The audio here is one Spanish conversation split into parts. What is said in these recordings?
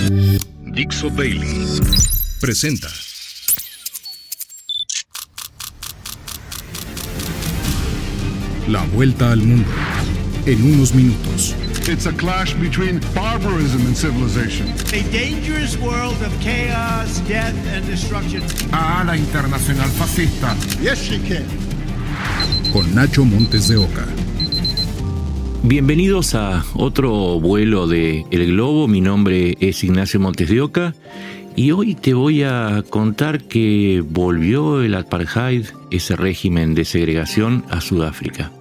Dixo Daily presenta La Vuelta al Mundo en unos minutos. It's a clash between barbarism and civilization. A dangerous world of chaos, death and destruction. A la internacional fascista. Yes, she can. Con Nacho Montes de Oca. Bienvenidos a otro vuelo de El Globo. Mi nombre es Ignacio Montes de Oca y hoy te voy a contar que volvió el apartheid, ese régimen de segregación, a Sudáfrica.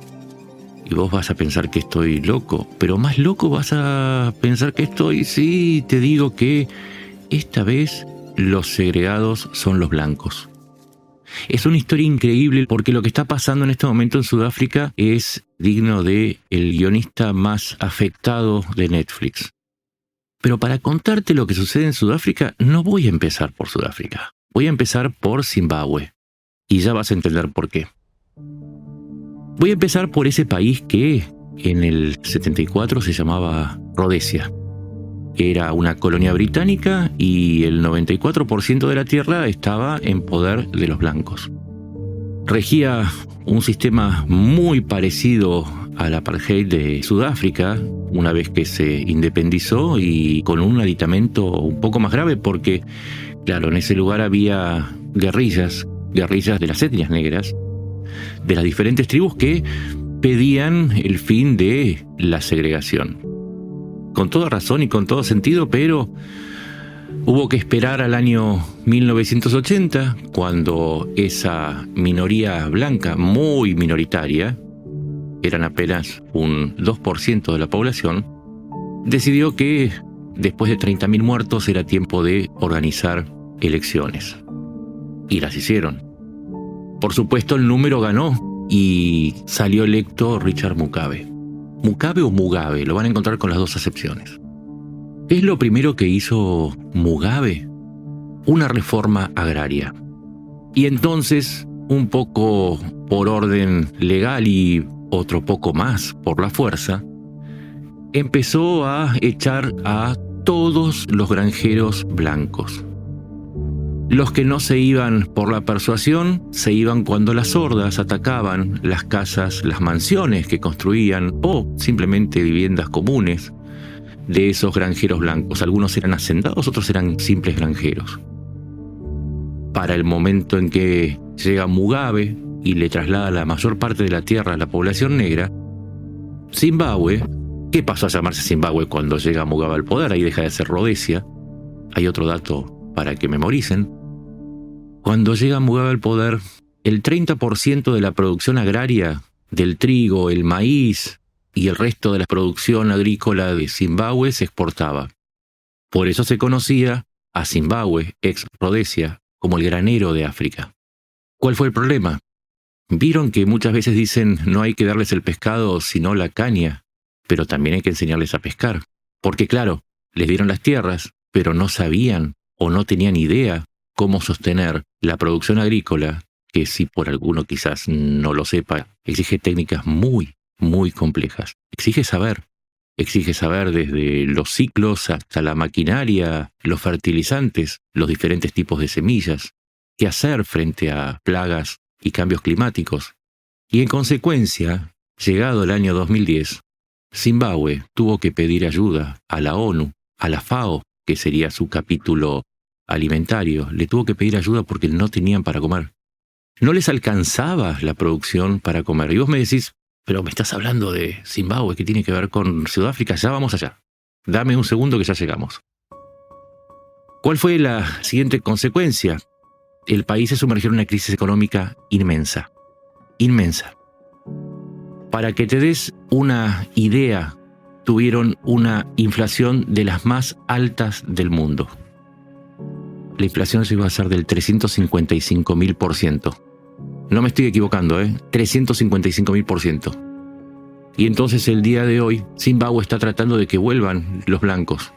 Y vos vas a pensar que estoy loco, pero más loco vas a pensar que estoy, sí, te digo que esta vez los segregados son los blancos. Es una historia increíble porque lo que está pasando en este momento en Sudáfrica es digno de el guionista más afectado de Netflix. Pero para contarte lo que sucede en Sudáfrica, no voy a empezar por Sudáfrica. Voy a empezar por Zimbabue. Y ya vas a entender por qué. Voy a empezar por ese país que en el 74 se llamaba Rodesia. Era una colonia británica y el 94% de la tierra estaba en poder de los blancos. Regía un sistema muy parecido al apartheid de Sudáfrica, una vez que se independizó, y con un aditamento un poco más grave porque, claro, en ese lugar había guerrillas de las etnias negras, de las diferentes tribus que pedían el fin de la segregación. Con toda razón y con todo sentido, pero hubo que esperar al año 1980, cuando esa minoría blanca, muy minoritaria, eran apenas un 2% de la población, decidió que después de 30.000 muertos era tiempo de organizar elecciones. Y las hicieron. Por supuesto, el número ganó y salió electo Richard Mugabe. Mugabe o Mugabe, lo van a encontrar con las dos acepciones. ¿Qué es lo primero que hizo Mugabe? Una reforma agraria. Y entonces, un poco por orden legal y otro poco más por la fuerza, empezó a echar a todos los granjeros blancos. Los que no se iban por la persuasión, se iban cuando las hordas atacaban las casas, las mansiones que construían o simplemente viviendas comunes de esos granjeros blancos. Algunos eran hacendados, otros eran simples granjeros. Para el momento en que llega Mugabe y le traslada la mayor parte de la tierra a la población negra, Zimbabue, ¿qué pasó a llamarse Zimbabue cuando llega Mugabe al poder? Ahí deja de ser Rodesia. Hay otro dato para que memoricen. Cuando llega Mugabe al poder, el 30% de la producción agraria, del trigo, el maíz y el resto de la producción agrícola de Zimbabue se exportaba. Por eso se conocía a Zimbabue, ex Rodesia, como el granero de África. ¿Cuál fue el problema? Vieron que muchas veces dicen no hay que darles el pescado sino la caña, pero también hay que enseñarles a pescar. Porque claro, les dieron las tierras, pero no sabían o no tenían idea cómo sostener la producción agrícola, que si por alguno quizás no lo sepa, exige técnicas muy, muy complejas. Exige saber desde los ciclos hasta la maquinaria, los fertilizantes, los diferentes tipos de semillas, qué hacer frente a plagas y cambios climáticos. Y en consecuencia, llegado el año 2010, Zimbabue tuvo que pedir ayuda a la ONU, a la FAO, que sería su capítulo alimentario. Le tuvo que pedir ayuda porque no tenían para comer. No les alcanzaba la producción para comer. Y vos me decís, pero me estás hablando de Zimbabue, ¿qué tiene que ver con Sudáfrica? Ya vamos allá. Dame un segundo que ya llegamos. ¿Cuál fue la siguiente consecuencia? El país se sumergió en una crisis económica inmensa. Inmensa. Para que te des una idea, tuvieron una inflación de las más altas del mundo. La inflación llegó a ser del 355.000%. No me estoy equivocando, 355.000%. Y entonces el día de hoy, Zimbabue está tratando de que vuelvan los blancos.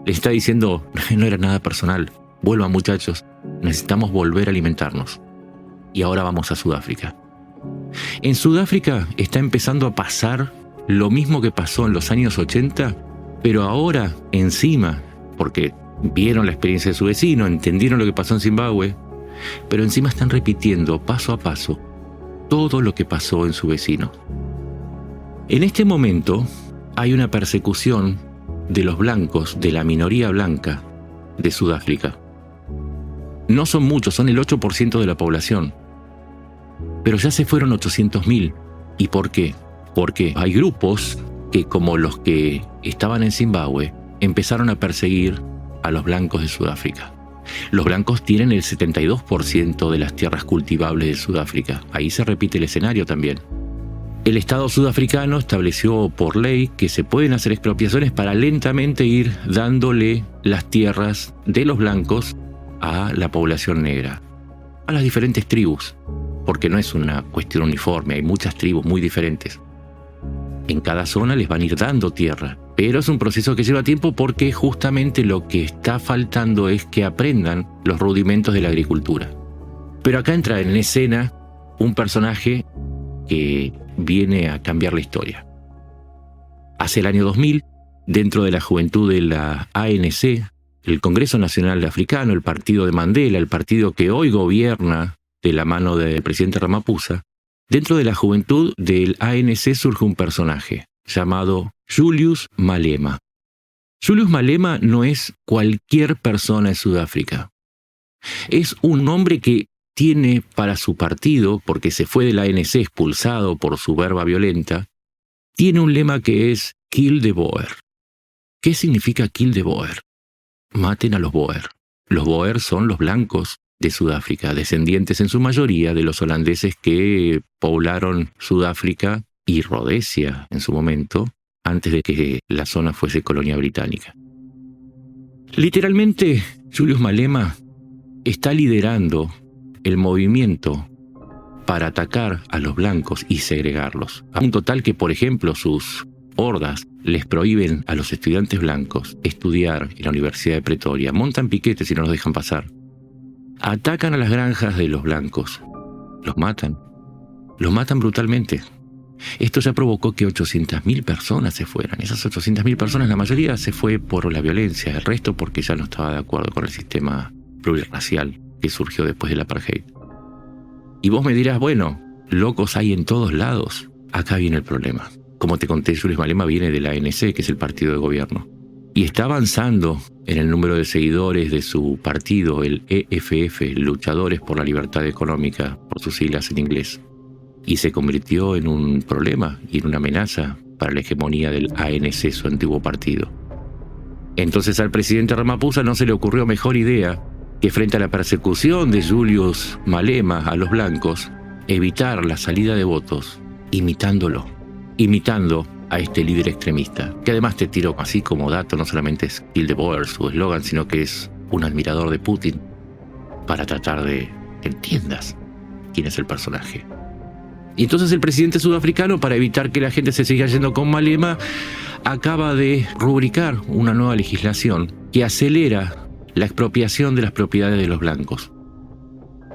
Le está diciendo, no era nada personal, vuelvan muchachos, necesitamos volver a alimentarnos. Y ahora vamos a Sudáfrica. En Sudáfrica está empezando a pasar lo mismo que pasó en los años 80, pero ahora, encima, porque vieron la experiencia de su vecino, entendieron lo que pasó en Zimbabue, pero encima están repitiendo paso a paso todo lo que pasó en su vecino. En este momento hay una persecución de los blancos, de la minoría blanca de Sudáfrica. No son muchos, son el 8% de la población. Pero ya se fueron 800.000. ¿Y por qué? Porque hay grupos que, como los que estaban en Zimbabue, empezaron a perseguir a los blancos de Sudáfrica. Los blancos tienen el 72% de las tierras cultivables de Sudáfrica. Ahí se repite el escenario también. El Estado sudafricano estableció por ley que se pueden hacer expropiaciones para lentamente ir dándole las tierras de los blancos a la población negra, a las diferentes tribus, porque no es una cuestión uniforme, hay muchas tribus muy diferentes. En cada zona les van a ir dando tierra, pero es un proceso que lleva tiempo porque justamente lo que está faltando es que aprendan los rudimentos de la agricultura. Pero acá entra en escena un personaje que viene a cambiar la historia. Hacia el año 2000, dentro de la juventud de la ANC, el Congreso Nacional Africano, el partido de Mandela, el partido que hoy gobierna de la mano del presidente Ramaphosa, dentro de la juventud del ANC surge un personaje llamado Julius Malema. Julius Malema no es cualquier persona en Sudáfrica. Es un hombre que tiene para su partido, porque se fue del ANC expulsado por su verba violenta, tiene un lema que es Kill the Boer. ¿Qué significa Kill the Boer? Maten a los Boer. Los Boer son los blancos de Sudáfrica, descendientes en su mayoría de los holandeses que poblaron Sudáfrica y Rodesia en su momento, antes de que la zona fuese colonia británica. Literalmente, Julius Malema está liderando el movimiento para atacar a los blancos y segregarlos, a un total que, por ejemplo, sus hordas les prohíben a los estudiantes blancos estudiar en la Universidad de Pretoria, montan piquetes y no los dejan pasar, atacan a las granjas de los blancos, los matan brutalmente. Esto ya provocó que 800.000 personas se fueran. Esas 800.000 personas, la mayoría se fue por la violencia, el resto porque ya no estaba de acuerdo con el sistema pluriracial que surgió después del apartheid. Y vos me dirás, bueno, locos hay en todos lados. Acá viene el problema. Como te conté, Julius Malema viene del ANC, que es el partido de gobierno, y está avanzando en el número de seguidores de su partido, el EFF, Luchadores por la Libertad Económica, por sus siglas en inglés, y se convirtió en un problema y en una amenaza para la hegemonía del ANC, su antiguo partido. Entonces al presidente Ramaphosa no se le ocurrió mejor idea que, frente a la persecución de Julius Malema a los blancos, evitar la salida de votos imitando a este líder extremista, que además te tiro así como dato, no solamente es Kill the Boer su eslogan, sino que es un admirador de Putin, para tratar de que entiendas quién es el personaje. Y entonces el presidente sudafricano, para evitar que la gente se siga yendo con Malema, acaba de rubricar una nueva legislación que acelera la expropiación de las propiedades de los blancos.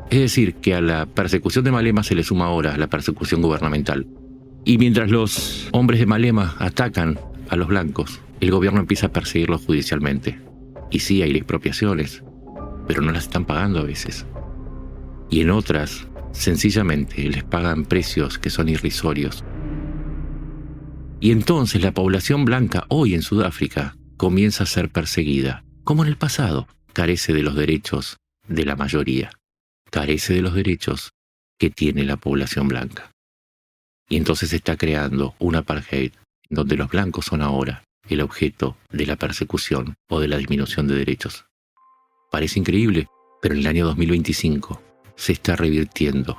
Es decir, que a la persecución de Malema se le suma ahora la persecución gubernamental. Y mientras los hombres de Malema atacan a los blancos, el gobierno empieza a perseguirlos judicialmente. Y sí, hay expropiaciones, pero no las están pagando a veces. Y en otras, sencillamente, les pagan precios que son irrisorios. Y entonces la población blanca hoy en Sudáfrica comienza a ser perseguida, como en el pasado. Carece de los derechos de la mayoría, carece de los derechos que tiene la población blanca. Y entonces se está creando un apartheid donde los blancos son ahora el objeto de la persecución o de la disminución de derechos. Parece increíble, pero en el año 2025 se está revirtiendo.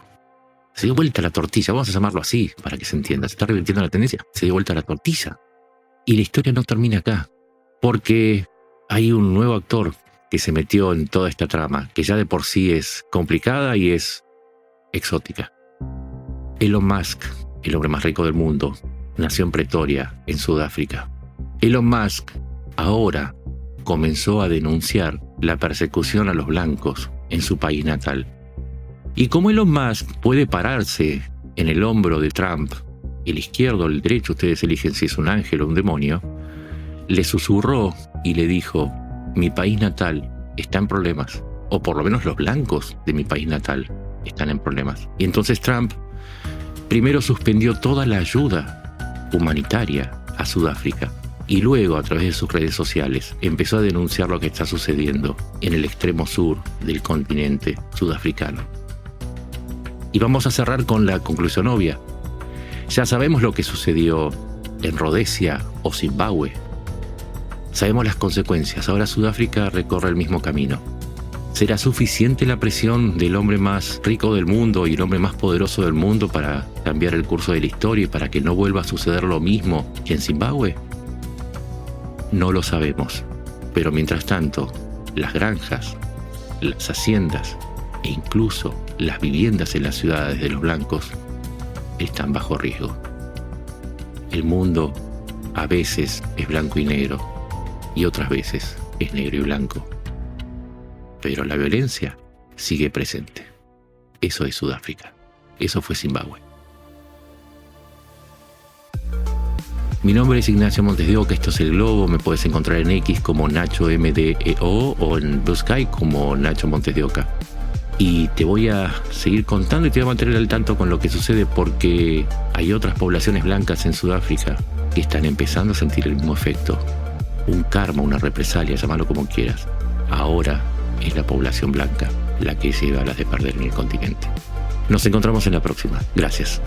Se dio vuelta la tortilla, vamos a llamarlo así para que se entienda. Se está revirtiendo la tendencia, se dio vuelta la tortilla. Y la historia no termina acá, porque hay un nuevo actor que se metió en toda esta trama, que ya de por sí es complicada y es exótica. Elon Musk, el hombre más rico del mundo, nació en Pretoria, en Sudáfrica. Elon Musk ahora comenzó a denunciar la persecución a los blancos en su país natal. Y como Elon Musk puede pararse en el hombro de Trump, el izquierdo o el derecho, ustedes eligen si es un ángel o un demonio, le susurró y le dijo: mi país natal está en problemas, o por lo menos los blancos de mi país natal están en problemas. Y entonces Trump primero suspendió toda la ayuda humanitaria a Sudáfrica y luego, a través de sus redes sociales, empezó a denunciar lo que está sucediendo en el extremo sur del continente sudafricano. Y vamos a cerrar con la conclusión obvia. Ya sabemos lo que sucedió en Rodesia o Zimbabue. Sabemos las consecuencias. Ahora Sudáfrica recorre el mismo camino. ¿Será suficiente la presión del hombre más rico del mundo y el hombre más poderoso del mundo para cambiar el curso de la historia y para que no vuelva a suceder lo mismo que en Zimbabue? No lo sabemos. Pero mientras tanto, las granjas, las haciendas e incluso las viviendas en las ciudades de los blancos están bajo riesgo. El mundo a veces es blanco y negro y otras veces es negro y blanco. Pero la violencia sigue presente. Eso es Sudáfrica. Eso fue Zimbabue. Mi nombre es Ignacio Montes de Oca, esto es El Globo. Me puedes encontrar en X como Nacho MDEO o en Blue Sky como Nacho Montes de Oca. Y te voy a seguir contando y te voy a mantener al tanto con lo que sucede porque hay otras poblaciones blancas en Sudáfrica que están empezando a sentir el mismo efecto. Un karma, una represalia, llámalo como quieras. Ahora es la población blanca la que lleva las de perder en el continente. Nos encontramos en la próxima. Gracias.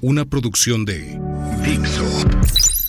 Una producción de Dixo.